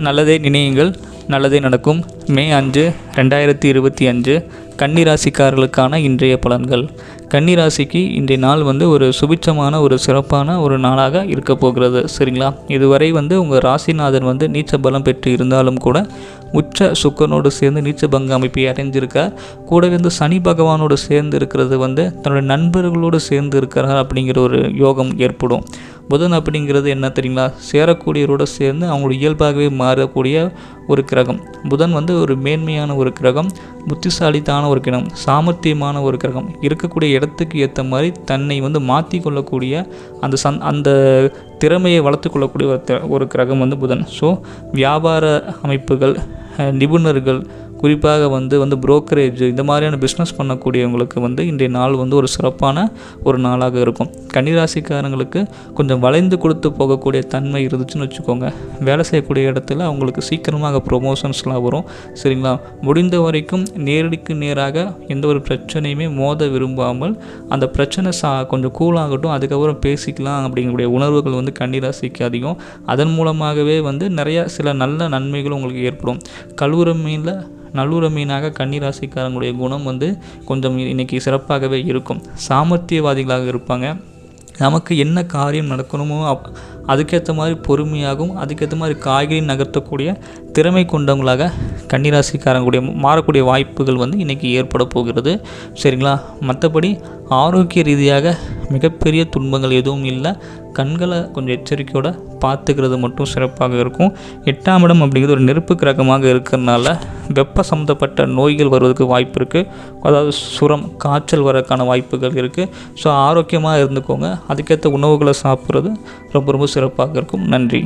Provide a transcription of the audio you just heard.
நல்லதே நினையுங்கள், நல்லதே நடக்கும். மே 5, 2025 கன்னிராசிக்காரர்களுக்கான இன்றைய பலன்கள். கன்னிராசிக்கு இன்றைய நாள் ஒரு சுபிட்சமான சிறப்பான நாளாக இருக்க போகிறது. சரிங்களா? இதுவரை உங்கள் ராசிநாதன் நீச்ச பலம் பெற்று இருந்தாலும் கூட உச்ச சுக்கரனோடு சேர்ந்து நீச்ச பங்க அமைப்பை அடைஞ்சிருக்கார். கூடவே சனி பகவானோடு சேர்ந்து இருக்கிறது தன்னுடைய நண்பர்களோடு சேர்ந்து இருக்கிறார் அப்படிங்கிற ஒரு யோகம் ஏற்படும். புதன் அப்படிங்கிறது என்ன தெரியுங்களா? சேரக்கூடியவரோடு சேர்ந்து அவங்களோட இயல்பாகவே மாறக்கூடிய ஒரு கிரகம். புதன் ஒரு மேன்மையான ஒரு கிரகம், புத்திசாலித்தான ஒரு கிரகம், சாமர்த்தியமான ஒரு கிரகம். இருக்கக்கூடிய இடத்துக்கு ஏற்ற மாதிரி தன்னை மாற்றி கொள்ளக்கூடிய அந்த திறமையை வளர்த்து கொள்ளக்கூடிய ஒரு கிரகம் புதன். ஸோ வியாபார அமைப்புகள், நிபுணர்கள், குறிப்பாக புரோக்கரேஜ், இந்த மாதிரியான பிஸ்னஸ் பண்ணக்கூடியவங்களுக்கு இன்றைய நாள் ஒரு சிறப்பான ஒரு நாளாக இருக்கும். கன்னிராசிக்காரங்களுக்கு கொஞ்சம் வளைந்து கொடுத்து போகக்கூடிய தன்மை இருந்துச்சுன்னு வச்சுக்கோங்க. வேலை செய்யக்கூடிய இடத்துல அவங்களுக்கு சீக்கிரமாக ப்ரொமோஷன்ஸ்லாம் வரும். சரிங்களா? முடிந்த வரைக்கும் நேரடிக்கு நேராக எந்த ஒரு பிரச்சனையுமே மோத விரும்பாமல் அந்த பிரச்சனை கொஞ்சம் கூலாகட்டும், அதுக்கப்புறம் பேசிக்கலாம் அப்படிங்கக்கூடிய உணர்வுகள் கன்னிராசிக்கு அதிகம். அதன் மூலமாகவே நிறைய சில நல்ல நன்மைகளும் உங்களுக்கு ஏற்படும். கல்லூரமையில் நல்லுற மீனாக கன்னிராசிக்காரங்களுடைய குணம் கொஞ்சம் இன்றைக்கி சிறப்பாகவே இருக்கும். சாமர்த்தியவாதிகளாக இருப்பாங்க. நமக்கு என்ன காரியம் நடக்கணுமோ அதுக்கேற்ற மாதிரி பொறுமையாகவும் அதுக்கேற்ற மாதிரி காய்கறி நகர்த்தக்கூடிய திறமை கொண்டவங்களாக கன்னிராசிக்காரங்களுடைய மாறக்கூடிய வாய்ப்புகள் இன்றைக்கி ஏற்பட போகிறது. சரிங்களா? மற்றபடி ஆரோக்கிய ரீதியாக மிகப்பெரிய துன்பங்கள் எதுவும் இல்லை. கண்களை கொஞ்சம் எச்சரிக்கையோடு பார்த்துக்கிறது மட்டும் சிறப்பாக இருக்கும். 8ஆம் இடம் அப்படிங்கிறது ஒரு நெருப்பு கிரகமாக இருக்கிறதுனால வெப்ப சம்மந்தப்பட்ட நோய்கள் வருவதற்கு வாய்ப்பு இருக்குது. அதாவது சுரம், காய்ச்சல் வரக்கான வாய்ப்புகள் இருக்குது. ஸோ ஆரோக்கியமாக இருந்துக்கோங்க. அதுக்கேற்ற உணவுகளை சாப்பிட்றது ரொம்ப ரொம்ப சிறப்பாக இருக்கும். நன்றி.